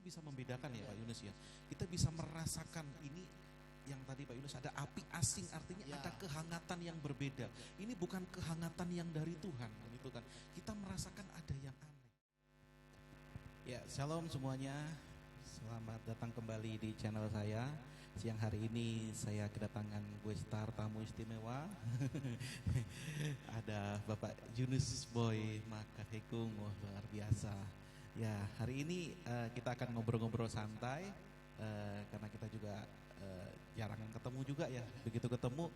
bisa membedakan ya Pak Yunus ya. Kita bisa merasakan ini yang tadi Pak Yunus ada api asing, artinya ada kehangatan yang berbeda. Ini bukan kehangatan yang dari Tuhan, gitu kan. Kita merasakan ada yang aneh. Ya, shalom semuanya. Selamat datang kembali di channel saya. Siang hari ini saya kedatangan star tamu istimewa. Ada Bapak Yunus Boy Makahekung, luar biasa. Ya, hari ini kita akan ngobrol-ngobrol santai karena kita juga jarang ketemu juga ya. Begitu ketemu,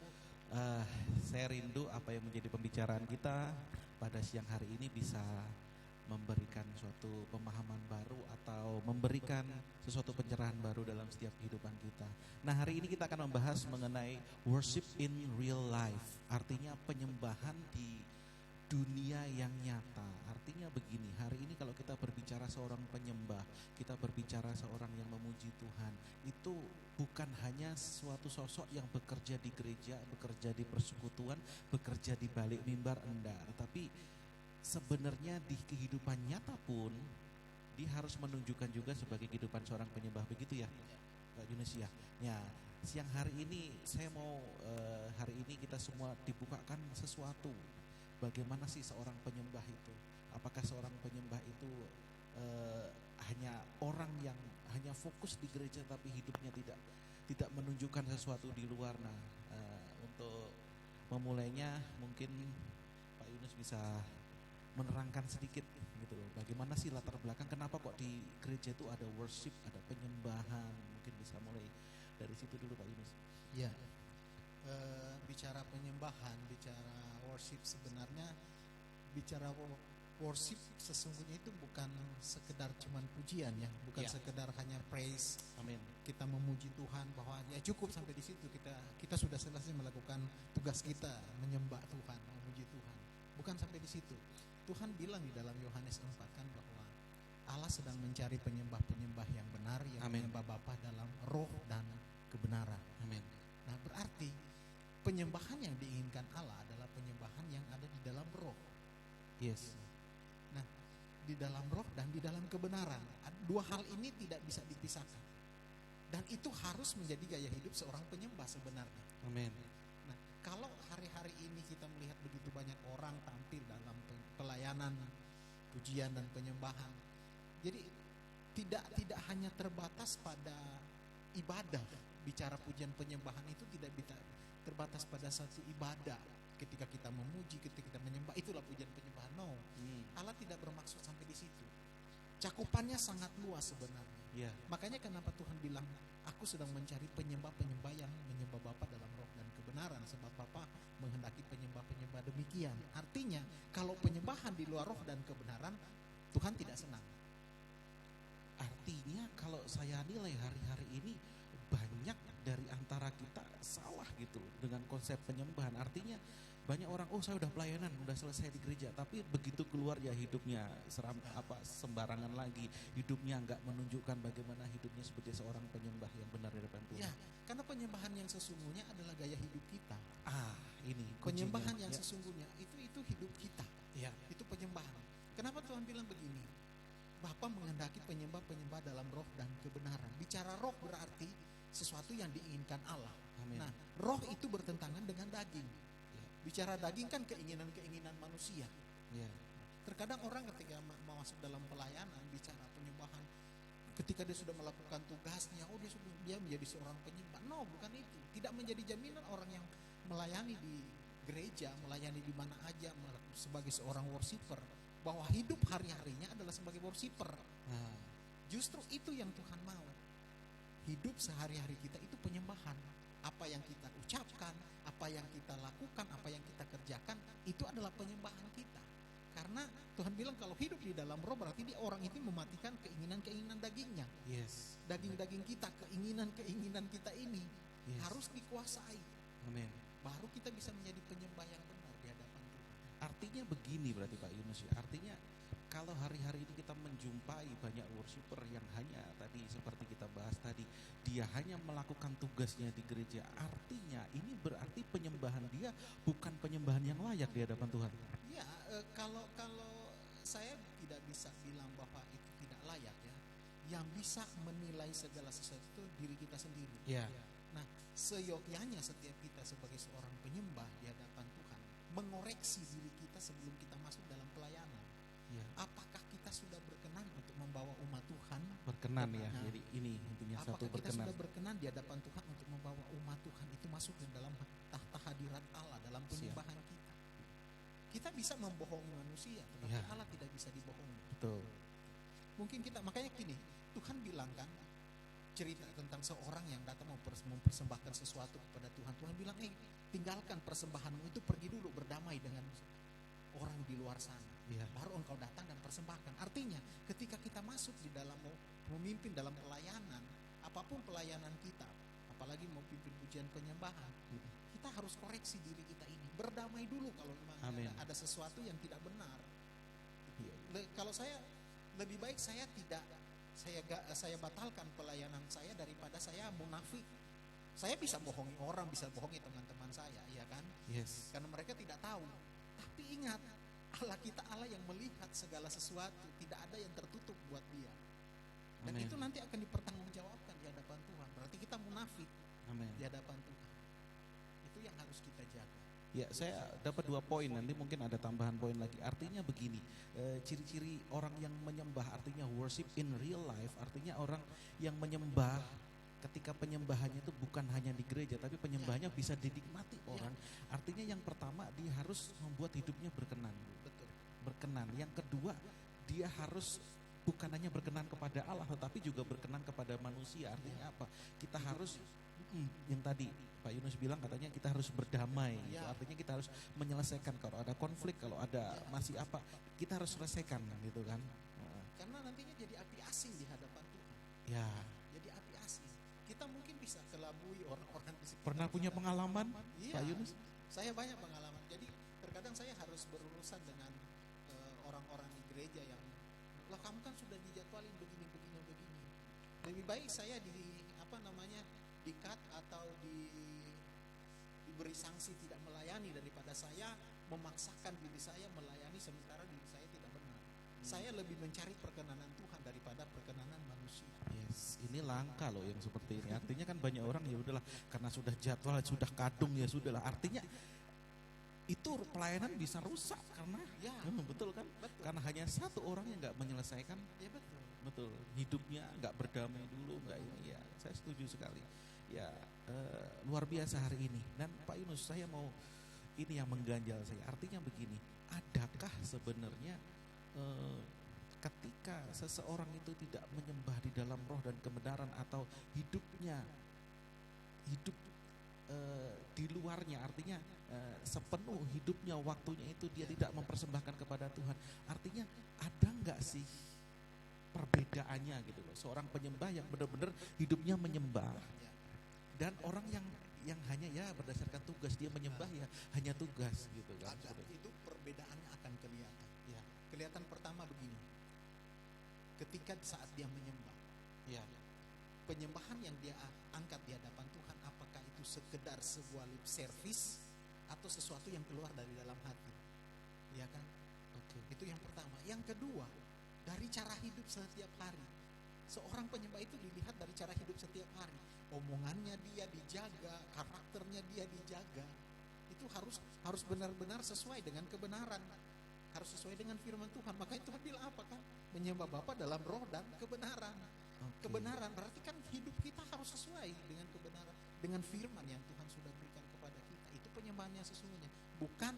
saya rindu apa yang menjadi pembicaraan kita pada siang hari ini bisa memberikan suatu pemahaman baru atau memberikan sesuatu pencerahan baru dalam setiap kehidupan kita. Nah, hari ini kita akan membahas mengenai worship in real life. Artinya penyembahan di dunia yang nyata. Artinya begini, hari ini kalau kita berbicara seorang penyembah, kita berbicara seorang yang memuji Tuhan, itu bukan hanya suatu sosok yang bekerja di gereja, bekerja di persekutuan, bekerja di balik mimbar, enggak. Tetapi sebenarnya di kehidupan nyata pun dia harus menunjukkan juga sebagai kehidupan seorang penyembah, begitu ya Pak Yunus ya. Ya, siang hari ini saya mau hari ini kita semua dibukakan sesuatu. Bagaimana sih seorang penyembah itu? Apakah seorang penyembah itu hanya orang yang hanya fokus di gereja tapi hidupnya tidak menunjukkan sesuatu di luar? Nah, untuk memulainya mungkin Pak Yunus bisa menerangkan sedikit gitu loh. Bagaimana sih latar belakang kenapa kok di gereja itu ada worship, ada penyembahan? Mungkin bisa mulai dari situ dulu Pak Yunus. Ya, bicara penyembahan, bicara worship, sebenarnya bicara worship sesungguhnya itu bukan sekedar cuman pujian ya, bukan sekedar hanya praise. Amin. Kita memuji Tuhan bahwa ya cukup sampai di situ, kita sudah selesai melakukan tugas kita, menyembah Tuhan, memuji Tuhan. Bukan sampai di situ. Tuhan bilang di dalam Yohanes 4 kan bahwa Allah sedang mencari penyembah-penyembah yang benar, yang menyembah Bapa dalam roh dan kebenaran. Amin. Nah, berarti penyembahan yang diinginkan Allah adalah penyembahan yang ada di dalam roh. Yes. Nah, di dalam roh dan di dalam kebenaran. Dua hal ini tidak bisa dipisahkan. Dan itu harus menjadi gaya hidup seorang penyembah sebenarnya. Amin. Nah, kalau hari-hari ini kita melihat begitu banyak orang tampil dalam pelayanan, pujian dan penyembahan. Jadi tidak hanya terbatas pada ibadah. Bicara pujian penyembahan itu tidak bisa terbatas pada satu ibadah. Ketika kita memuji, ketika kita menyembah, itulah pujian penyembahan. No, Allah tidak bermaksud sampai di situ. Cakupannya sangat luas sebenarnya. Yeah. Makanya kenapa Tuhan bilang, aku sedang mencari penyembah-penyembah yang menyembah Bapa dalam roh dan kebenaran. Sebab Bapa menghendaki penyembah-penyembah demikian. Artinya, kalau penyembahan di luar roh dan kebenaran, Tuhan tidak senang. Artinya kalau saya nilai hari-hari ini banyak dari antara kita salah gitu dengan konsep penyembahan. Artinya banyak orang, oh saya udah pelayanan, udah selesai di gereja, tapi begitu keluar ya hidupnya sembarangan lagi. Hidupnya nggak menunjukkan bagaimana hidupnya sebagai seorang penyembah yang benar di depan Tuhan. Ya, karena penyembahan yang sesungguhnya adalah gaya hidup kita. Ini penyembahan yang sesungguhnya itu hidup kita. Ya, itu penyembahan. Kenapa Tuhan bilang begini? Bapa menghendaki penyembah-penyembah dalam roh dan kebenaran. Bicara roh berarti sesuatu yang diinginkan Allah. Amin. Nah, roh itu bertentangan dengan daging. Ya. Bicara daging kan keinginan-keinginan manusia. Ya. Terkadang orang ketika mau masuk dalam pelayanan, bicara penyembahan, ketika dia sudah melakukan tugasnya, dia menjadi seorang penyembah. No, bukan itu. Tidak menjadi jaminan orang yang melayani di gereja, melayani di mana aja sebagai seorang worshiper, bahwa hidup hari-harinya adalah sebagai worshiper. Justru itu yang Tuhan mau. Hidup sehari-hari kita itu penyembahan. Apa yang kita ucapkan, apa yang kita lakukan, apa yang kita kerjakan, itu adalah penyembahan kita. Karena Tuhan bilang kalau hidup di dalam roh berarti orang itu mematikan keinginan-keinginan dagingnya. Yes. Daging-daging kita, keinginan-keinginan kita ini harus dikuasai. Amin. Baru kita bisa menjadi penyembah yang benar di hadapan Tuhan. Artinya begini berarti Pak Yunus ya. Artinya kalau hari-hari ini kita menjumpai banyak worshiper yang hanya tadi seperti kita bahas tadi, dia hanya melakukan tugasnya di gereja. Artinya ini berarti penyembahan dia bukan penyembahan yang layak di hadapan Tuhan. Ya, kalau saya tidak bisa bilang bahwa itu tidak layak ya. yang bisa menilai segala sesuatu itu diri kita sendiri. Ya. Nah, seyogyanya setiap kita sebagai seorang penyembah di hadapan Tuhan mengoreksi diri kita sebelum kita masuk dalam pelayanan. Ya. Apakah kita sudah berkenan untuk membawa umat Tuhan? Berkenan ya. Nah, Jadi ini intinya apakah satu kita berkenan. sudah berkenan di hadapan Tuhan untuk membawa umat Tuhan itu masuk ke dalam tahta hadirat Allah dalam penyembahan kita? Kita bisa membohongi manusia, tetapi Ya. Allah tidak bisa dibohongi. Betul. Mungkin kita, makanya gini, Tuhan bilang kan, cerita tentang seorang yang datang mempersembahkan sesuatu kepada Tuhan. Tuhan bilang, tinggalkan persembahanmu itu, pergi dulu berdamai dengan orang di luar sana. Ya. Baru engkau datang dan persembahkan. Artinya, ketika kita masuk di dalam memimpin dalam pelayanan, apapun pelayanan kita, apalagi mau pimpin pujian penyembahan, kita harus koreksi diri kita ini. Berdamai dulu kalau memang ada sesuatu yang tidak benar. Kalau saya lebih baik saya batalkan pelayanan saya daripada saya munafik. Saya bisa bohongi orang, bisa bohongi teman-teman saya, ya kan? Yes. Karena mereka tidak tahu. Tapi ingat, Allah kita Allah yang melihat segala sesuatu, tidak ada yang tertutup buat Dia. Dan Amen. itu nanti akan dipertanggungjawabkan di hadapan Tuhan. Berarti kita munafik Amin. di hadapan Tuhan. Itu yang harus kita jaga. Ya, saya dapat 2 poin, nanti mungkin ada tambahan poin lagi. Artinya begini, ciri-ciri orang yang menyembah, artinya worship in real life, artinya orang yang menyembah ketika penyembahannya itu bukan hanya di gereja, tapi penyembahannya bisa dinikmati orang. Artinya yang pertama, dia harus membuat hidupnya berkenan. Betul. Berkenan. Yang kedua, dia harus bukan hanya berkenan kepada Allah, tetapi juga berkenan kepada manusia. Artinya apa? Kita harus yang tadi Pak Yunus bilang, katanya kita harus berdamai. Gitu. Artinya kita harus menyelesaikan kalau ada konflik, kalau ada masih apa, kita harus selesaikan gitu kan. Karena nantinya jadi api asing di hadapan Tuhan. Ya. Jadi api asing. Kita mungkin bisa kelabui orang-orang di sekitar. Pernah punya pengalaman, Pak Yunus? Saya banyak pengalaman. Jadi terkadang saya harus berurusan dengan orang-orang di gereja yang, loh kamu kan sudah dijadwalin begini. Lebih baik saya di-cut atau diberi sanksi tidak melayani daripada saya memaksakan diri saya melayani sementara diri saya tidak benar. Saya lebih mencari perkenanan Tuhan daripada perkenanan manusia. Yes, ini langka loh yang seperti ini. Artinya kan banyak orang ya udahlah karena sudah jadwal, sudah kadung ya sudahlah. Artinya itu pelayanan bisa rusak karena betul kan? Betul. Karena hanya satu orang yang nggak menyelesaikan. Ya betul. Betul. Hidupnya nggak berdamai dulu, nggak ini ya. Saya setuju sekali. Ya luar biasa hari ini. Dan Pak Yunus, saya mau ini yang mengganjal saya. Artinya begini, adakah sebenarnya ketika seseorang itu tidak menyembah di dalam roh dan kebenaran atau hidup di luarnya, artinya sepenuh hidupnya, waktunya itu dia tidak mempersembahkan kepada Tuhan. Artinya ada nggak sih perbedaannya gitu loh, seorang penyembah yang benar-benar hidupnya menyembah dan orang yang hanya berdasarkan tugas, dia menyembah hanya tugas gitu kan. Itu perbedaannya akan kelihatan. Ya. Kelihatan pertama begini, ketika saat dia menyembah, penyembahan yang dia angkat di hadapan Tuhan, apakah itu sekedar sebuah lip service atau sesuatu yang keluar dari dalam hati, ya kan? Itu yang pertama. Yang kedua, dari cara hidup setiap hari. Seorang penyembah itu dilihat dari cara hidup setiap hari. Omongannya dia dijaga, karakternya dia dijaga. Itu harus benar-benar sesuai dengan kebenaran. Harus sesuai dengan firman Tuhan. Makanya Tuhan bilang apa kan? Menyembah Bapa dalam roh dan kebenaran. Kebenaran berarti kan hidup kita harus sesuai dengan kebenaran, dengan firman yang Tuhan sudah berikan kepada kita. Itu penyembahan yang sesungguhnya. Bukan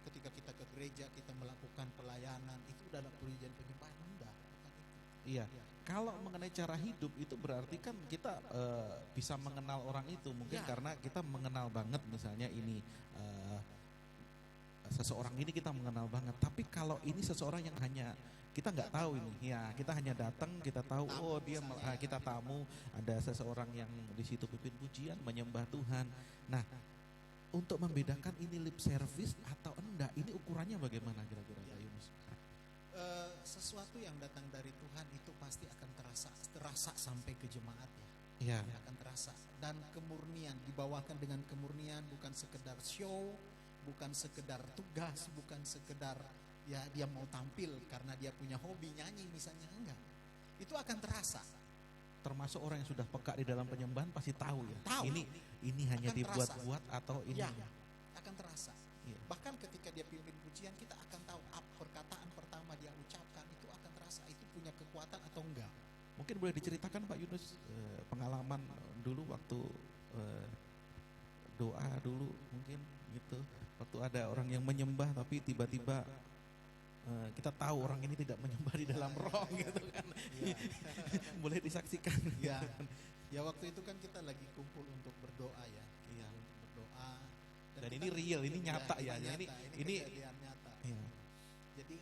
ketika kita ke gereja, kita melakukan pelayanan, itu adalah pujian penyembahan. Enggak, bukan itu. Iya. Kalau mengenai cara hidup itu berarti kan kita bisa mengenal orang itu mungkin karena kita mengenal banget, misalnya ini seseorang ini kita mengenal banget. Tapi kalau ini seseorang yang hanya kita nggak tahu ini, kita hanya datang, kita tahu dia kita tamu, ada seseorang yang di situ pimpin pujian, menyembah Tuhan. Nah, untuk membedakan ini lip service atau enggak, ini ukurannya bagaimana kira-kira Pak Yunus? Sesuatu yang datang dari Tuhan itu pasti akan terasa sampai ke jemaat ya. Akan terasa, dan kemurnian dibawakan dengan kemurnian, bukan sekedar show, bukan sekedar tugas, bukan sekedar dia mau tampil karena dia punya hobi nyanyi misalnya, enggak. itu akan terasa. Termasuk orang yang sudah peka di dalam penyembahan pasti tahu ya. Tahu. Ini hanya Akan dibuat-buat atau ini. Ya, akan terasa. Iya. Bahkan ketika dia pimpin pujian, kita akan tahu perkataan pertama dia ucapkan itu akan terasa itu punya kekuatan atau enggak. Mungkin boleh diceritakan Pak Yunus pengalaman dulu waktu doa dulu mungkin gitu. Waktu ada orang yang menyembah tapi tiba-tiba kita tahu orang ini tidak menyembah di dalam roh gitu kan. Ya. Boleh disaksikan. Ya. Ya waktu itu kan kita lagi kumpul untuk berdoa ya. Iya. Untuk berdoa. Dan kita- ini real, ini nyata ya. Ini Ini nyata, ini kejadian nyata. iya. Jadi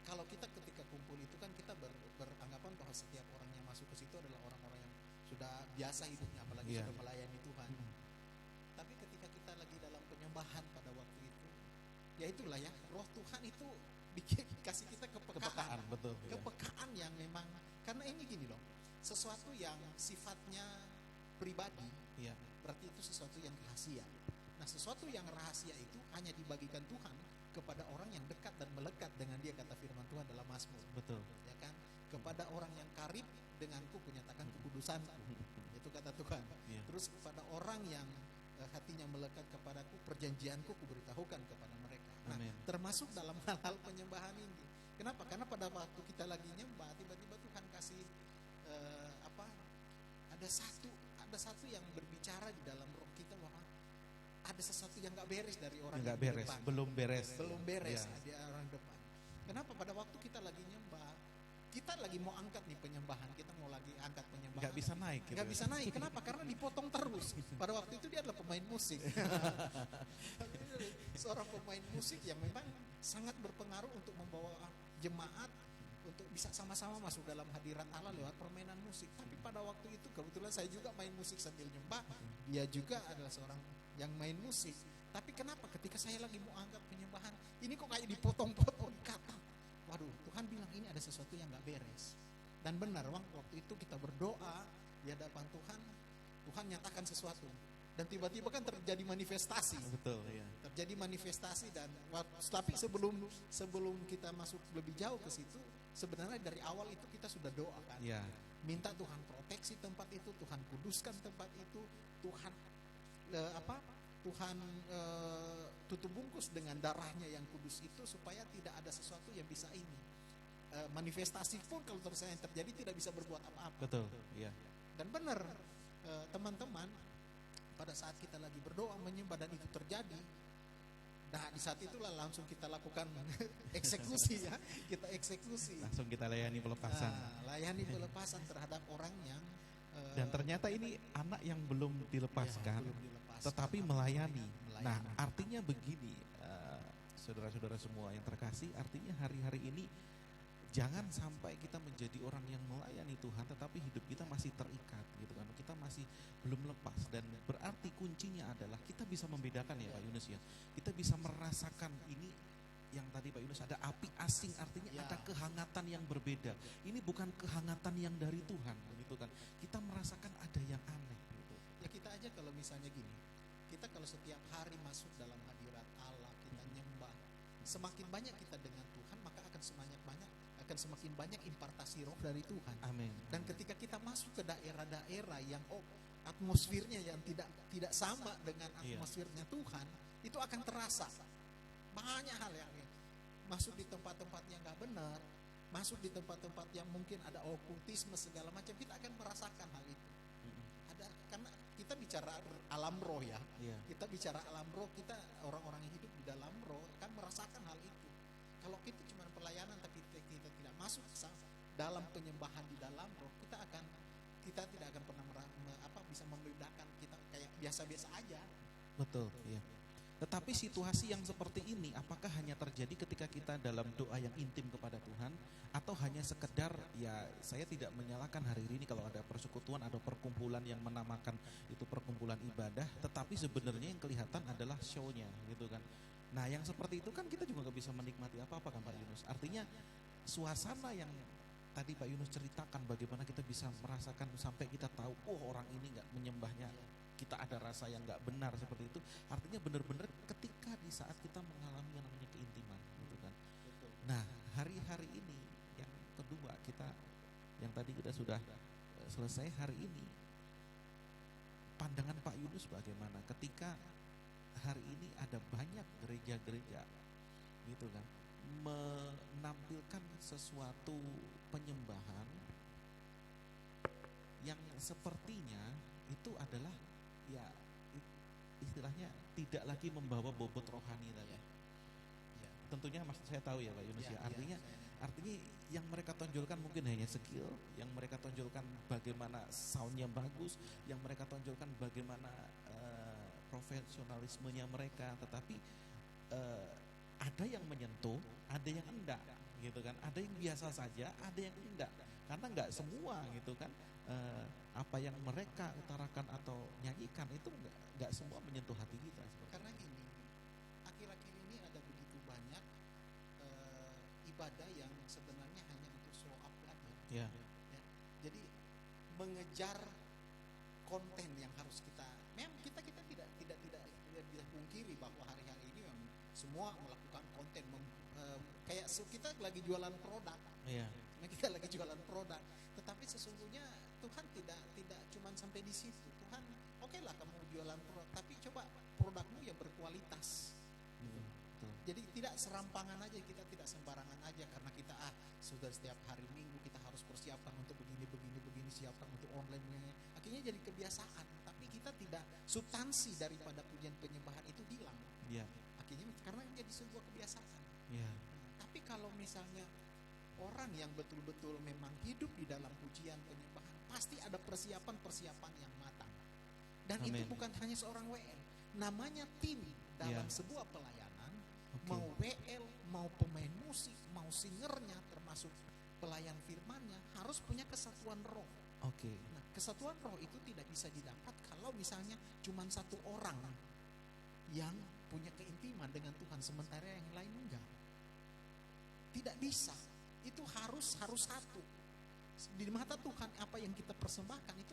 kalau kita ketika kumpul itu kan kita beranggapan bahwa setiap orang yang masuk ke situ adalah orang-orang yang sudah biasa hidupnya, apalagi Iya. sudah melayani Tuhan. Mm. Tapi ketika kita lagi dalam penyembahan pada waktu itu, ya itulah ya, Roh Tuhan itu kasih kita Kepekaan, kepekaan, betul. Iya. kepekaan yang memang, karena ini gini loh, sesuatu yang sifatnya pribadi, Iya. berarti itu sesuatu yang rahasia. Nah, sesuatu yang rahasia itu hanya dibagikan Tuhan kepada orang yang dekat dan melekat dengan dia, kata firman Tuhan dalam Mazmur, Betul. ya kan? Kepada orang yang karib denganku kunyatakan kekudusanku, itu kata Tuhan. Iya. Terus kepada orang yang hatinya melekat kepadaku, perjanjianku kuberitahukan kepada mereka. Nah, Amin. termasuk dalam hal-hal penyembahan ini. Kenapa? Karena pada waktu kita lagi nyembah, tiba-tiba Tuhan kasih ada satu yang berbicara di dalam roh kita bahwa ada sesuatu yang nggak beres dari orang Enggak yang di beres, depan. belum beres. Belum beres Iya. di orang depan. Kenapa? Pada waktu kita lagi nyembah, kita lagi mau angkat nih penyembahan, kita mau lagi angkat penyembahan. Enggak bisa naik gitu. Nggak bisa naik. Kenapa? Karena dipotong terus. Pada waktu itu dia adalah pemain musik. Seorang pemain musik yang memang sangat berpengaruh untuk membawa jemaat untuk bisa sama-sama masuk dalam hadirat Allah lewat permainan musik. Tapi pada waktu itu kebetulan saya juga main musik sambil nyembah. Dia juga adalah seorang yang main musik. Tapi kenapa ketika saya lagi mau angkat penyembahan, ini kok kayak dipotong-potong kata. Waduh, Tuhan bilang ini ada sesuatu yang gak beres. Dan benar, waktu itu kita berdoa di hadapan Tuhan, Tuhan nyatakan sesuatu. Dan tiba-tiba kan terjadi manifestasi. Betul, iya. Terjadi manifestasi dan tapi sebelum kita masuk lebih jauh ke situ, sebenarnya dari awal itu kita sudah doa kan. Iya. Minta Tuhan proteksi tempat itu, Tuhan kuduskan tempat itu, Tuhan Tuhan tutup bungkus dengan darahnya yang kudus itu supaya tidak ada sesuatu yang bisa ini. Manifestasi pun kalau terus yang terjadi tidak bisa berbuat apa-apa. Betul, iya. Dan benar teman-teman, pada saat kita lagi berdoa menyembah dan itu terjadi, nah di saat itulah langsung kita lakukan eksekusi ya, kita eksekusi. Langsung kita layani pelepasan. Layani pelepasan terhadap orang yang Dan ternyata ini anak yang belum dilepaskan, belum dilepaskan, tetapi melayani. melayani. Nah, artinya begini, saudara-saudara semua yang terkasih, artinya hari-hari ini jangan sampai kita menjadi orang yang melayani Tuhan, tetapi hidup kita masih terikat, gitu kan? Kita masih belum lepas, dan berarti kuncinya adalah kita bisa membedakan ya Pak Yunus ya. Kita bisa merasakan ini. Yang tadi Pak Yunus ada api asing, artinya Ya. ada kehangatan yang berbeda. Ini bukan kehangatan yang dari Tuhan, gitu kan? Kita merasakan ada yang aneh. Gitu. Ya kita aja kalau misalnya gini, kita kalau setiap hari masuk dalam hadirat Allah, kita nyembah, semakin banyak kita dengan Tuhan, maka akan semakin banyak impartasi roh dari Tuhan. Amin. Dan ketika kita masuk ke daerah-daerah yang atmosfernya yang tidak sama dengan Iya. atmosfernya Tuhan, itu akan terasa banyak hal yang masuk di tempat-tempat yang nggak benar, masuk di tempat-tempat yang mungkin ada okultisme segala macam, kita akan merasakan hal itu. Ada, karena kita bicara alam roh ya, Iya. kita bicara alam roh, kita orang-orang yang hidup di dalam roh akan merasakan hal itu. Kalau kita cuma pelayanan tapi kita tidak masuk dalam penyembahan di dalam roh, kita tidak akan pernah bisa membedakan, kita kayak biasa-biasa aja. Betul, iya. Tetapi situasi yang seperti ini apakah hanya terjadi ketika kita dalam doa yang intim kepada Tuhan, atau hanya sekedar, ya saya tidak menyalahkan hari ini kalau ada persekutuan atau perkumpulan yang menamakan itu perkumpulan ibadah, tetapi sebenarnya yang kelihatan adalah show-nya gitu kan. Nah yang seperti itu kan kita juga gak bisa menikmati apa-apa kan Pak Yunus. Artinya suasana yang tadi Pak Yunus ceritakan, bagaimana kita bisa merasakan sampai kita tahu, oh orang ini gak menyembahnya, kita ada rasa yang gak benar seperti itu. Artinya benar-benar ketika di saat kita mengalami yang namanya keintiman gitu kan. Nah hari-hari ini yang kedua kita yang tadi kita sudah selesai hari ini. Pandangan Pak Yunus bagaimana ketika hari ini ada banyak gereja-gereja gitu kan menampilkan sesuatu penyembahan yang sepertinya itu adalah ya istilahnya tidak lagi membawa bobot rohani tadi. Ya. Tentunya maksud saya tahu ya Pak Yunus ya. Artinya yang mereka tonjolkan mungkin hanya skill, yang mereka tonjolkan bagaimana soundnya bagus, yang mereka tonjolkan bagaimana profesionalismenya mereka, tetapi ada yang menyentuh, ada yang enggak gitu kan, ada yang biasa saja, ada yang enggak, karena enggak semua gitu kan apa yang mereka utarakan atau nyanyikan itu enggak semua menyentuh hati kita. Karena gini, akhir-akhir ini ada begitu banyak ibadah yang sebenarnya hanya untuk show up aja. Ya. Ya. Jadi mengejar konten yang harus kita, memang kita tidak bisa pungkiri bahwa hari-hari ini memang semua melakukan konten, kayak kita lagi jualan produk. Iya. Kita lagi jualan produk, tetapi sesungguhnya Tuhan tidak cuma sampai di situ. Tuhan, oke lah kamu jualan produk, tapi coba produkmu yang berkualitas. Jadi tidak serampangan aja, kita tidak sembarangan aja karena kita sudah setiap hari Minggu kita harus persiapkan untuk begini siapkan untuk online-nya. Akhirnya jadi kebiasaan, tapi kita tidak, substansi daripada pujian penyembahan itu hilang. Iya. Akhirnya karena jadi sebuah kebiasaan. Iya. Tapi kalau misalnya orang yang betul-betul memang hidup di dalam pujian penyembahan, pasti ada persiapan yang matang. Dan Amen. itu bukan hanya seorang WL, namanya tim dalam sebuah pelayanan. Mau WL, mau pemain musik, mau singernya, termasuk pelayan firmannya, harus punya kesatuan roh. Nah, kesatuan roh itu tidak bisa didapat kalau misalnya cuma satu orang yang punya keintiman dengan Tuhan, sementara yang lain enggak. Tidak bisa. Itu harus satu. Di mata Tuhan apa yang kita persembahkan itu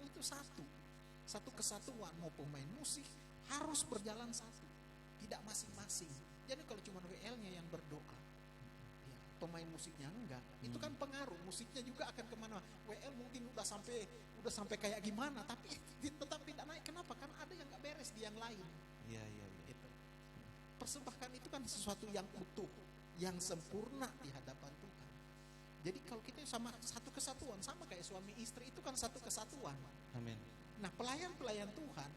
satu kesatuan. Mau pemain musik harus berjalan satu, tidak masing-masing. Jadi kalau cuma WL-nya yang berdoa, ya, pemain musiknya enggak, itu kan pengaruh. Musiknya juga akan kemana. WL mungkin udah sampai kayak gimana, tapi tetap tidak naik. Kenapa? Karena ada yang nggak beres di yang lain. Iya. Itu. Persembahkan itu kan sesuatu yang utuh, yang sempurna di hadapan Tuhan. Jadi kalau kita sama satu kesatuan, sama kayak suami istri itu kan satu kesatuan. Amin. Nah, pelayan Tuhan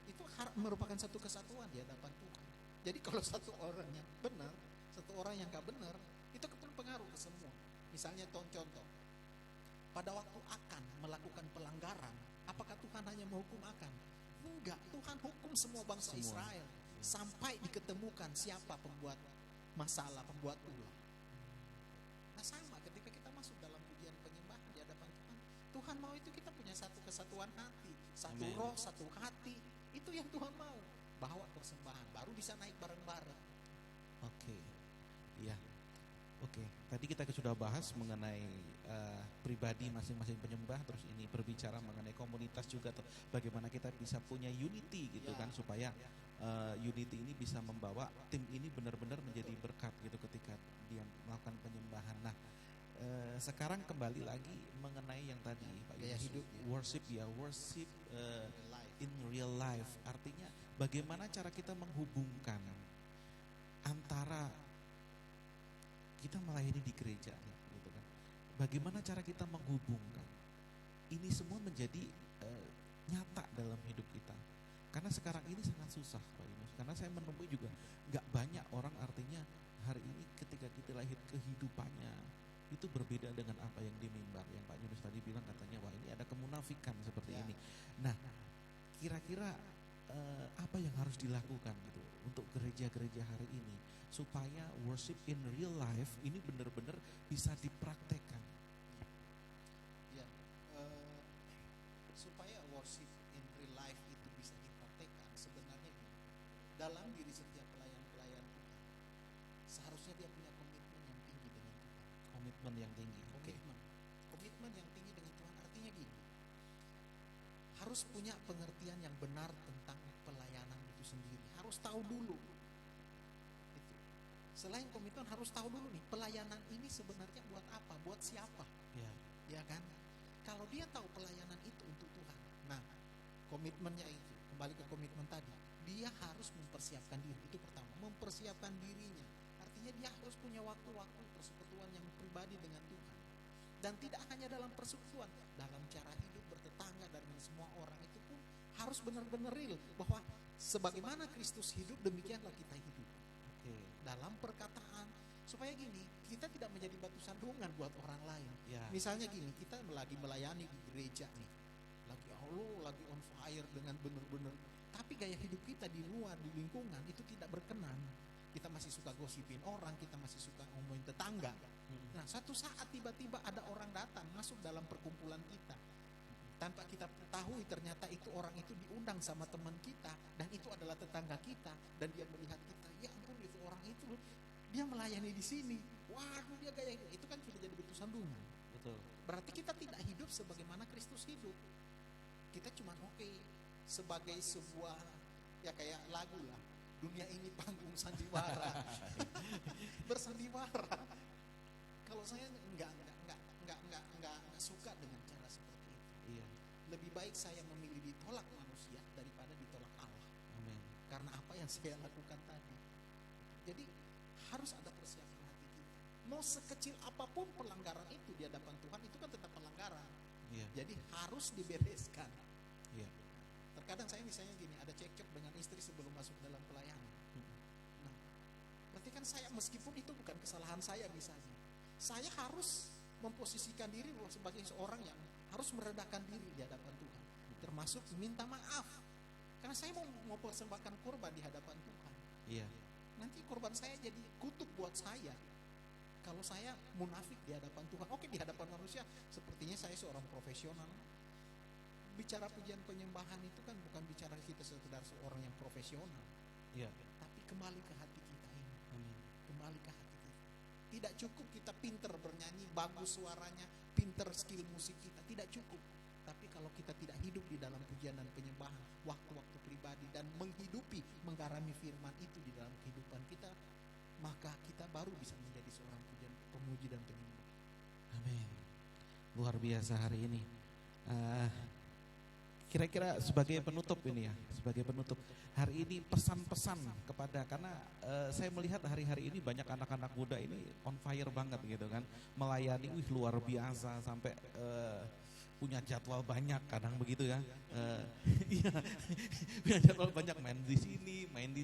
itu merupakan satu kesatuan di hadapan Tuhan. Jadi kalau satu orang yang benar, satu orang yang gak benar, itu pengaruh ke semua. Misalnya contoh, pada waktu Akan melakukan pelanggaran, apakah Tuhan hanya menghukum Akan? Enggak, Tuhan hukum semua bangsa Israel sampai diketemukan siapa pembuat masalah, pembuat ulah. Nah sama ketika kita masuk dalam pujian penyembahan di hadapan Tuhan, Tuhan mau itu kita punya satu kesatuan hati, satu Amen. roh, satu hati. Itu yang Tuhan mau. Bawa persembahan, baru bisa naik bareng-bareng. Iya. Tadi kita sudah bahas mengenai pribadi masing-masing penyembah, terus ini berbicara mengenai komunitas juga, bagaimana kita bisa punya unity gitu kan, supaya unity ini bisa membawa tim ini benar-benar menjadi berkat gitu ketika dia melakukan penyembahan. Nah, sekarang kembali lagi mengenai yang tadi Pak Gaya Yunus, hidup, worship in real life. Artinya bagaimana cara kita menghubungkan antara kita melayani di gereja gitu kan. Bagaimana cara kita menghubungkan ini semua menjadi nyata dalam hidup kita. Karena sekarang ini sangat susah Pak Yunus. Karena saya menemui juga gak banyak orang, artinya hari ini ketika kita lahir kehidupannya itu berbeda dengan apa yang di mimbar. Yang Pak Yunus tadi bilang katanya, wah ini ada kemunafikan seperti ini. Nah, kira-kira apa yang harus dilakukan gitu untuk gereja-gereja hari ini supaya worship in real life ini benar-benar bisa dipraktekkan? Ya, supaya worship in real life itu bisa dipraktekkan, sebenarnya dalam diri setiap pelayan-pelayan Tuhan seharusnya dia punya komitmen yang tinggi dengan Tuhan. Komitmen yang tinggi. Komitmen yang tinggi dengan Tuhan artinya gini. Harus punya pengertian yang benar tentang pelayanan itu sendiri. Harus tahu dulu. Itu. Selain komitmen harus tahu dulu nih, pelayanan ini sebenarnya buat apa? Buat siapa? Ya. ya kan? Kalau dia tahu pelayanan itu untuk Tuhan, nah komitmennya itu, kembali ke komitmen tadi, dia harus mempersiapkan diri. Itu pertama, mempersiapkan dirinya. Artinya dia harus punya waktu-waktu persekutuan yang pribadi dengan Tuhan. Dan tidak hanya dalam persekutuan, dalam cara hidup bertetangga dengan semua orang itu pun harus benar-benar real, bahwa sebagaimana Kristus hidup, demikianlah kita hidup. Oke. Dalam perkataan, supaya gini, kita tidak menjadi batu sandungan buat orang lain. Ya. Misalnya gini, kita lagi melayani di gereja nih, lagi on fire dengan benar-benar, tapi gaya hidup kita di luar, di lingkungan itu tidak berkenan. Kita masih suka gosipin orang, kita masih suka ngomongin tetangga. Nah, satu saat tiba-tiba ada orang datang masuk dalam perkumpulan kita, tanpa kita ketahui ternyata itu orang itu diundang sama teman kita, dan itu adalah tetangga kita, dan dia melihat kita, ya ampun itu orang itu dia melayani di sini, waduh dia gaya itu kan sudah jadi batu sandungan. Betul. Berarti kita tidak hidup sebagaimana Kristus hidup. Kita cuma sebagai sebuah, ya kayak lagu lah, dunia ini panggung sandiwara. Bersandiwara. Kalau saya enggak suka dengan cara seperti itu. Iya. Lebih baik saya memilih ditolak manusia daripada ditolak Allah. Amin. Karena apa yang saya lakukan tadi. Jadi harus ada persiapan hati kita. Mau sekecil apapun pelanggaran itu di hadapan Tuhan, itu kan tetap pelanggaran. Iya. Jadi harus dibereskan. Iya. Terkadang saya misalnya gini, ada cekcok dengan istri sebelum masuk dalam pelayanan. Nah, berarti kan saya, meskipun itu bukan kesalahan saya misalnya, saya harus memposisikan diri sebagai seorang yang harus meredakan diri di hadapan Tuhan, termasuk minta maaf, karena saya mau persembahkan korban di hadapan Tuhan. Iya. Nanti korban saya jadi kutuk buat saya kalau saya munafik di hadapan Tuhan. Oke, di hadapan manusia sepertinya saya seorang profesional. Bicara pujian penyembahan itu kan bukan bicara kita sekedar seorang yang profesional. Iya. Tapi kembali ke hati kita ini. Amin. Kembali ke hati kita. Tidak cukup kita pinter bernyanyi, bagus suaranya, pinter skill musik kita, tidak cukup. Tapi kalau kita tidak hidup di dalam pujian dan penyembahan, waktu-waktu pribadi, dan menghidupi, menggarami firman itu di dalam kehidupan kita, maka kita baru bisa menjadi seorang pemuji dan penyembah. Amin. Luar biasa hari ini. Kira-kira sebagai penutup ini ya, sebagai penutup hari ini pesan-pesan kepada, karena saya melihat hari-hari ini banyak anak-anak muda ini on fire banget gitu kan, melayani, luar biasa sampai punya jadwal banyak, kadang begitu ya, iya, punya jadwal banyak, main di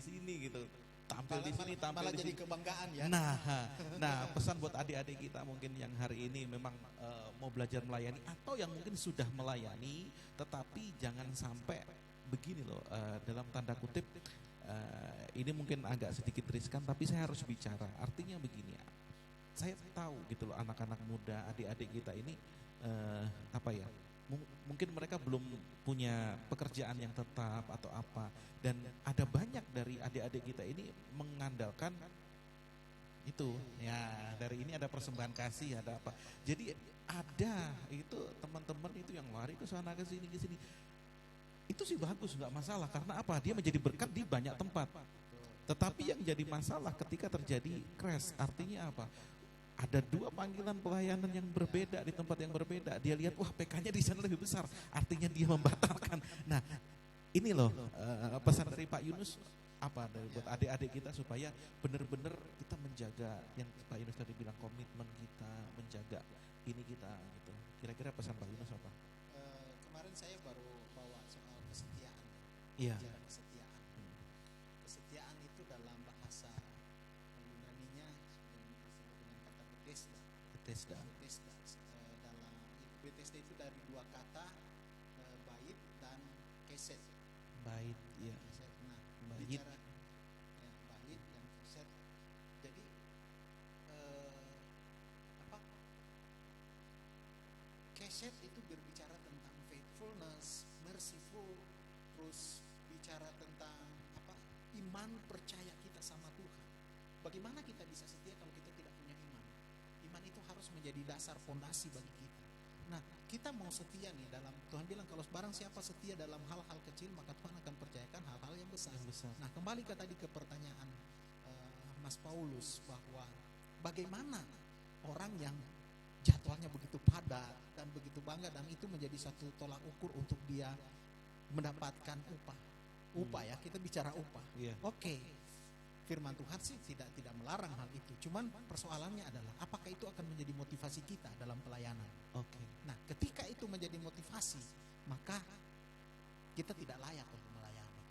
sini gitu, tampil di sini, tampil malah di jadi sini. kebanggaan ya. Nah, pesan buat adik-adik kita mungkin yang hari ini memang mau belajar melayani, atau yang mungkin sudah melayani, tetapi jangan sampai begini loh, dalam tanda kutip, ini mungkin agak sedikit riskan, tapi saya harus bicara. Artinya begini ya, saya tahu gitu loh, anak-anak muda, adik-adik kita ini mungkin mereka belum punya pekerjaan yang tetap atau apa, dan ada banyak dari adik-adik kita ini mengandalkan itu ya, dari ini ada persembahan kasih, ada apa, jadi ada itu teman-teman itu yang lari ke sana ke sini, itu sih bagus, nggak masalah, karena apa, dia menjadi berkat di banyak tempat. Tetapi yang jadi masalah ketika terjadi crash, artinya apa, ada dua panggilan pelayanan yang berbeda di tempat yang berbeda. Dia lihat, wah PK-nya di sana lebih besar, artinya dia membatalkan. Nah, ini loh pesan dari Pak Yunus, apa dari buat adik-adik kita supaya benar-benar kita menjaga yang Pak Yunus tadi bilang, komitmen kita, menjaga ini kita gitu. Kira-kira pesan Pak Yunus apa? Kemarin saya baru bawa soal kesetiaan. Iya. Kesetiaan. Kesetiaan itu dalam bahasa Yunaninya disebut dengan kata Bethesda. Dalam Bethesda itu dari dua kata, bait dan keset. Bait, iya. Nah, Bait. bicara ya, bait dan keset. Jadi keset itu berbicara tentang faithfulness, merciful, terus bicara tentang iman, percaya kita sama Tuhan. Bagaimana kita bisa setia kalau kita tidak punya iman? Iman itu harus menjadi dasar fondasi bagi kita. Nah, kita mau setia nih dalam, Tuhan bilang kalau barang siapa setia dalam hal-hal kecil, maka Tuhan akan percayakan hal-hal yang besar. Nah, kembali ke tadi ke pertanyaan Mas Paulus, bahwa bagaimana orang yang jadwalnya begitu padat, dan begitu bangga, dan itu menjadi satu tolak ukur untuk dia mendapatkan upah. Upah ya, kita bicara upah. Iya. Oke. Firman Tuhan sih tidak melarang hal itu. Cuman persoalannya adalah apakah itu akan menjadi motivasi kita dalam pelayanan. Oke. Nah, ketika itu menjadi motivasi, maka kita tidak layak untuk melayani.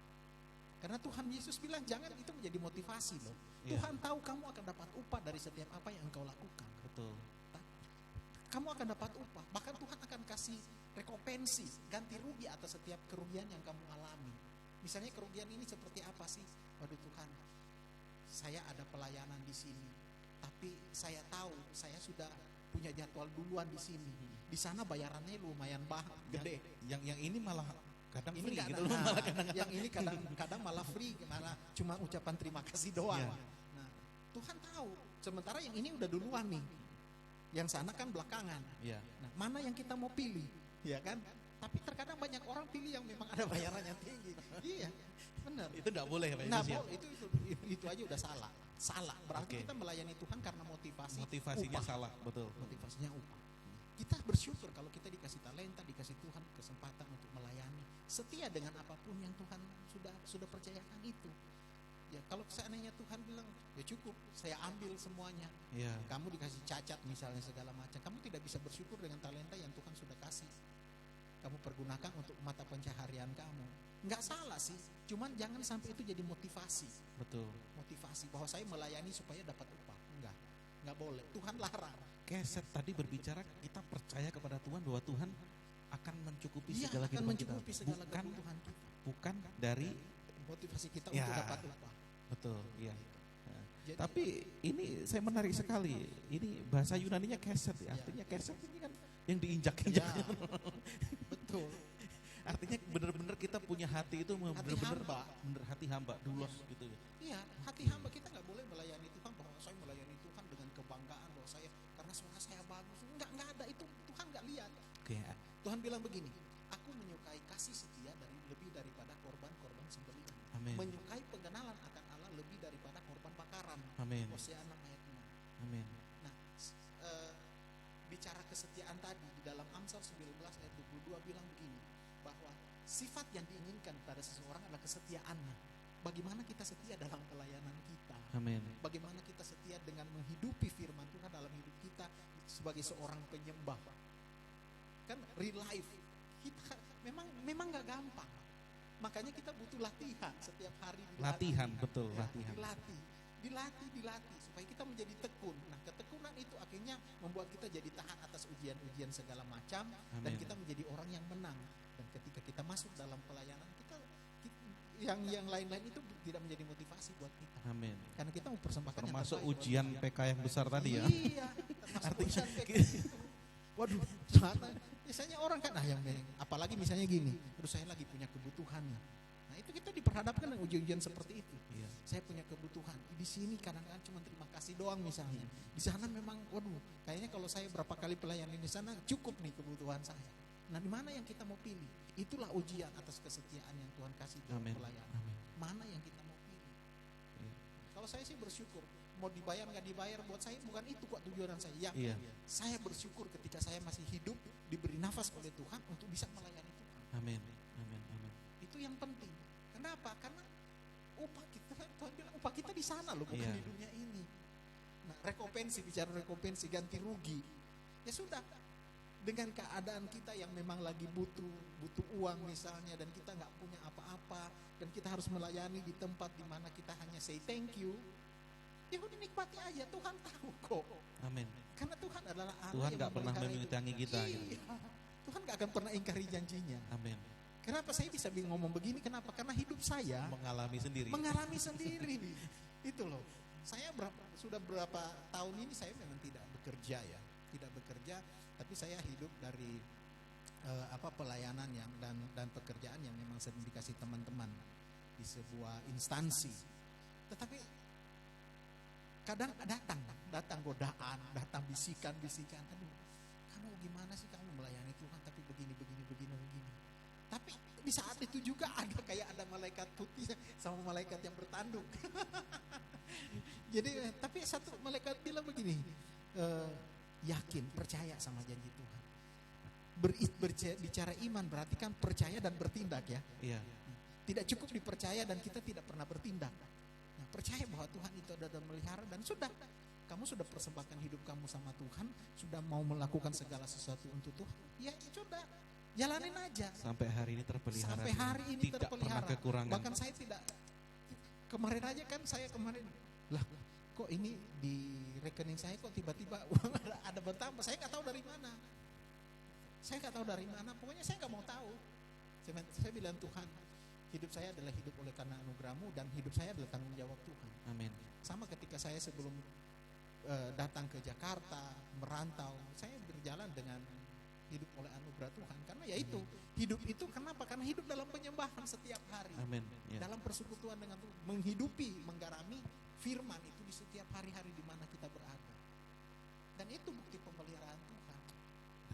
Karena Tuhan Yesus bilang jangan itu menjadi motivasi loh. Iya. Tuhan tahu kamu akan dapat upah dari setiap apa yang engkau lakukan. Betul. Kamu akan dapat upah. Bahkan Tuhan akan kasih rekompensi, ganti rugi atas setiap kerugian yang kamu alami. Misalnya kerugian ini seperti apa sih? Waduh Tuhan, saya ada pelayanan di sini, tapi saya tahu saya sudah punya jadwal duluan di sini. Di sana bayarannya lumayan gede. Yang ini malah kadang Ini free gitu kadang, loh. nah, yang ini kadang malah free, malah cuma ucapan terima kasih doang. Iya. Nah, Tuhan tahu. Sementara yang ini udah duluan nih. Yang sana kan belakangan. Iya. Nah, mana yang kita mau pilih? Ya kan? Tapi terkadang banyak orang pilih yang memang ada bayaran yang tinggi. Iya, benar. Itu enggak boleh ya Pak Nah, Yesus ya? itu aja udah salah. Salah. Berarti Oke. kita melayani Tuhan karena Motivasinya upah. salah, betul. Motivasinya upah. Kita bersyukur kalau kita dikasih talenta, dikasih Tuhan kesempatan untuk melayani. Setia dengan apapun yang Tuhan sudah percayakan itu. Ya, kalau seandainya Tuhan bilang, ya cukup, saya ambil semuanya. Iya. Kamu dikasih cacat misalnya segala macam, kamu tidak bisa bersyukur dengan talenta yang Tuhan sudah kasih. Kamu pergunakan untuk mata pencaharian kamu. Nggak salah sih, cuman jangan sampai itu jadi motivasi. Betul. Motivasi bahwa saya melayani supaya dapat upah. Nggak boleh. Tuhan larang. Keset tadi berbicara kita percaya kepada Tuhan bahwa Tuhan akan mencukupi Iya, segala akan kehidupan kita. mencukupi segala kebutuhan kita. Bukan dari Motivasi kita Ya. untuk dapat upah. betul, iya. Jadi, Tapi ini saya menarik sekali. Ini bahasa Yunaninya keset ya. Ya. Artinya keset ini kan yang diinjak-injak. ya, betul. Artinya benar-benar kita punya hati itu benar-benar hamba. benar hati hamba, dulos gitu ya. Iya, hati hamba kita nggak boleh melayani Tuhan bahwa saya melayani Tuhan dengan kebanggaan bahwa saya karena suara saya bagus. Nggak ada itu. Tuhan nggak lihat. Oke. Tuhan bilang begini, aku menyukai kasih setia lebih daripada korban-korban sembelihan. Amin. Menyukai pengenalan akan Allah lebih daripada korban bakaran. Amin. Hosea 6 ayat 6. Amin. Nah, bicara kesetiaan tadi di dalam Amsal 19 ayat 22 bilang begini, bahwa sifat yang diinginkan pada seseorang adalah kesetiaannya. Bagaimana kita setia dalam pelayanan kita? Amin. Bagaimana kita setia dengan menghidupi firman Tuhan dalam hidup kita sebagai seorang penyembah? Kan real life kita memang nggak gampang. Makanya kita butuh latihan setiap hari. Latihan, betul, Ya, latihan. dilatih supaya kita menjadi tekun. Nah, ketekunan itu akhirnya membuat kita jadi tahan atas ujian-ujian segala macam. Dan Amin. kita menjadi orang yang menang. Dan ketika kita masuk dalam pelayanan yang lain-lain itu tidak menjadi motivasi buat kita. Amin. Karena kita mau persembahkan yang Termasuk terbaik buat ujian Tuhan. PK yang besar tadi ya. Iya, termasuk Artinya ujian PK itu. Waduh, ternyata misalnya orang kan apalagi misalnya gini, terus saya lagi punya kebutuhan nih. Nah, itu kita diperhadapkan dengan ujian-ujian seperti itu. Iya. Saya punya kebutuhan. Di sini kadang-kadang cuma terima kasih doang misalnya. Di sana memang waduh, kayaknya kalau saya berapa kali pelayanan di sana cukup nih kebutuhan saya. Nah, di mana yang kita mau pilih? Itulah ujian atas kesetiaan yang Tuhan kasih dalam Amin. pelayanan. Amin. Mana yang kita mau pilih? Iya. Kalau saya sih bersyukur, mau dibayar nggak dibayar buat saya bukan itu kok tujuan saya. Iya. Saya bersyukur ketika saya masih hidup diberi nafas oleh Tuhan untuk bisa melayani Tuhan. Amin. Amin. Amin. Itu yang penting. Kenapa? Karena upah kita, Tuhan bilang upah kita di sana loh, bukan Iya. di dunia ini. Nah, rekompensi, bicara rekompensi, ganti rugi. Ya sudah, dengan keadaan kita yang memang lagi butuh uang misalnya, dan kita nggak punya apa-apa, dan kita harus melayani di tempat di mana kita hanya say thank you. Ya udah nikmati aja, Tuhan tahu kok. Amin. Karena Tuhan adalah Allah Tuhan yang nggak pernah memelihara memintangi hidup kita, Iya. gitu. Tuhan nggak akan pernah ingkari janjinya. Amin. Kenapa saya bisa ngomong begini? Kenapa? Karena hidup saya Mengalami sendiri. mengalami sendiri. Itu loh. Saya sudah berapa tahun ini saya memang tidak bekerja ya, tidak bekerja, tapi saya hidup dari pelayanan yang dan pekerjaan yang memang sering dikasih teman-teman di sebuah instansi. Tetapi kadang datang godaan, datang bisikan. Aduh, kamu gimana sih kamu melayani Tuhan tapi begini. Tapi di saat itu juga ada kayak ada malaikat putih sama malaikat yang bertanduk. Jadi tapi satu malaikat bilang begini, yakin, percaya sama janji Tuhan. Bicara iman berarti kan percaya dan bertindak ya. Iya. Tidak cukup dipercaya dan kita tidak pernah bertindak. Nah, percaya bahwa Tuhan itu ada dan melihara dan sudah. Kamu sudah persembahkan hidup kamu sama Tuhan, sudah mau melakukan segala sesuatu untuk Tuhan. Ya sudah, jalanin aja. Sampai hari ini terpelihara. Sampai hari ini tidak terpelihara. Pernah kekurangan. Bahkan saya tidak. Kemarin aja kan saya lah kok ini di rekening saya kok tiba-tiba uang ada bertambah. Saya nggak tahu dari mana. Pokoknya saya nggak mau tahu. Saya bilang Tuhan, hidup saya adalah hidup oleh karena anugerah-Mu dan hidup saya adalah tanggung jawab Tuhan. Amin. Sama ketika saya sebelum datang ke Jakarta, merantau, saya berjalan dengan hidup oleh anugerah Tuhan. Karena ya itu, hidup itu kenapa? Karena hidup dalam penyembahan setiap hari. Amin. Ya. Dalam persekutuan dengan Tuhan, menghidupi, menggarami firman itu di setiap hari-hari di mana kita berada. Dan itu bukti pemeliharaan Tuhan.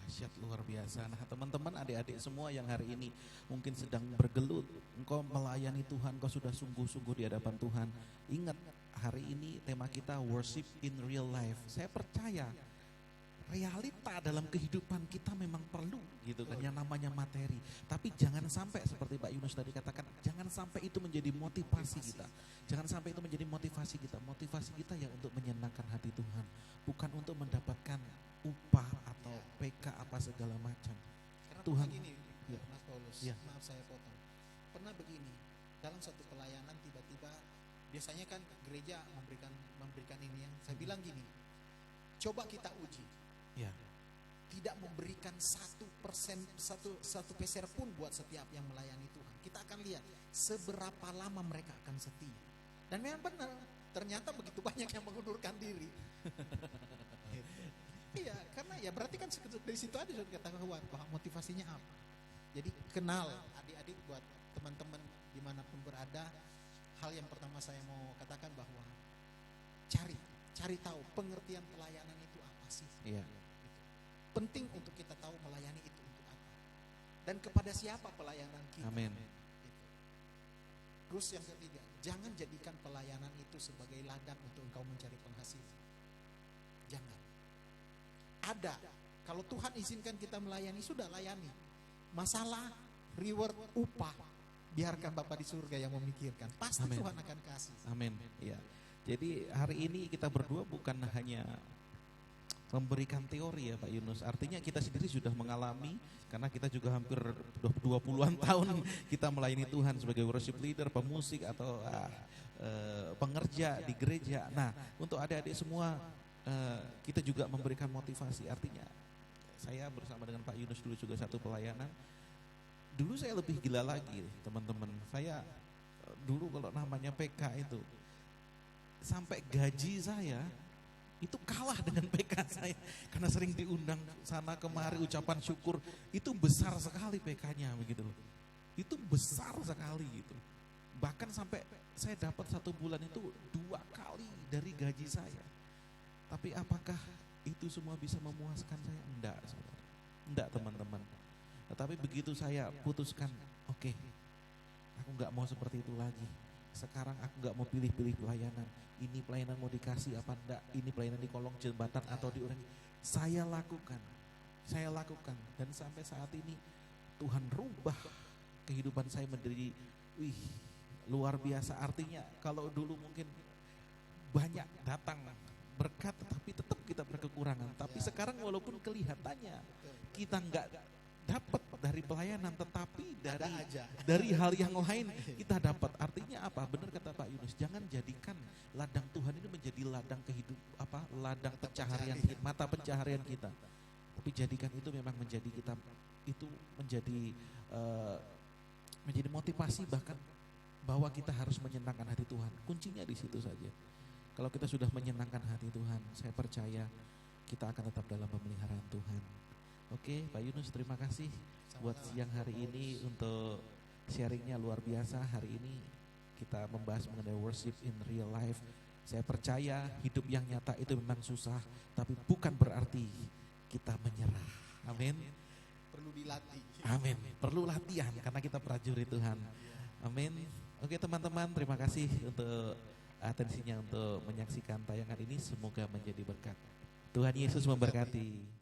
Dahsyat, luar biasa. Nah, teman-teman, adik-adik semua yang hari ini mungkin sedang bergelut, engkau melayani Tuhan, engkau sudah sungguh-sungguh di hadapan Tuhan. Ingat, hari ini tema kita worship in real life. Saya percaya realita dalam kehidupan kita memang perlu gitu kan, yang namanya materi. Tapi jangan sampai seperti Pak Yunus tadi katakan, jangan sampai itu menjadi motivasi kita. Jangan sampai itu menjadi motivasi kita. Motivasi kita ya untuk menyenangkan hati Tuhan, bukan untuk mendapatkan upah atau PK apa segala macam. Karena Tuhan, begini, ya. Mas Paulus, Ya. maaf saya potong. Pernah begini, dalam satu pelayanan tiba-tiba, biasanya kan gereja memberikan ini yang saya bilang gini, coba kita uji. Ya. Tidak memberikan 1% satu peser pun buat setiap yang melayani Tuhan. Kita akan lihat seberapa lama mereka akan setia. Dan memang benar, ternyata begitu banyak yang mengundurkan diri. Iya, karena ya berarti kan dari situ aja sudah ketahuan bahwa motivasinya apa. Jadi kenal adik-adik buat teman-teman dimanapun berada. Hal yang pertama saya mau katakan bahwa cari tahu pengertian pelayanan itu apa sih. Iya. Penting untuk kita tahu melayani itu untuk apa dan kepada siapa pelayanan kita. Amin. Terus yang ketiga, jangan jadikan pelayanan itu sebagai ladang untuk engkau mencari penghasilan. Jangan. Ada, kalau Tuhan izinkan kita melayani, sudah layani. Masalah reward upah, biarkan Bapa di surga yang memikirkan. Pasti Amin. Tuhan akan kasih. Amin. Ya. Jadi hari ini kita berdua bukan hanya memberikan teori ya Pak Yunus. Artinya kita sendiri sudah mengalami, karena kita juga hampir 20-an tahun kita melayani Tuhan sebagai worship leader, pemusik atau pengerja di gereja. Nah, untuk adik-adik semua kita juga memberikan motivasi. Artinya saya bersama dengan Pak Yunus dulu juga satu pelayanan. Dulu saya lebih gila lagi teman-teman. Saya dulu kalau namanya PK itu sampai gaji saya itu kalah dengan PK saya karena sering diundang sana kemari ucapan syukur, itu besar sekali PK-nya begitu loh. Itu besar sekali gitu. Bahkan sampai saya dapat 1 bulan itu 2 kali dari gaji saya. Tapi apakah itu semua bisa memuaskan saya? Enggak, saudara. Enggak, teman-teman. Tetapi begitu saya putuskan, oke, aku enggak mau seperti itu lagi. Sekarang aku enggak mau pilih-pilih pelayanan. Ini pelayanan mau dikasih apa enggak, ini pelayanan di kolong jembatan atau di orang. Saya lakukan. Dan sampai saat ini Tuhan rubah kehidupan saya menjadi luar biasa. Artinya kalau dulu mungkin banyak datang berkat, tapi tetap kita berkekurangan. Tapi sekarang walaupun kelihatannya kita enggak dapat dari pelayanan, tetapi dari hal yang lain kita dapat. Artinya apa? Benar kata Pak Yunus, jangan jadikan ladang Tuhan ini menjadi ladang ladang pencaharian kita, mata pencaharian kita. Tapi jadikan itu memang menjadi kita, itu menjadi motivasi, bahkan bahwa kita harus menyenangkan hati Tuhan. Kuncinya di situ saja. Kalau kita sudah menyenangkan hati Tuhan, saya percaya kita akan tetap dalam pemeliharaan Tuhan. Oke, Pak Yunus, terima kasih buat siang hari ini untuk sharingnya luar biasa. Hari ini kita membahas mengenai worship in real life. Saya percaya hidup yang nyata itu memang susah, tapi bukan berarti kita menyerah. Amin. Perlu dilatih. Amin. Perlu latihan karena kita prajurit Tuhan. Amin. Oke teman-teman, terima kasih untuk atensinya untuk menyaksikan tayangan ini. Semoga menjadi berkat. Tuhan Yesus memberkati.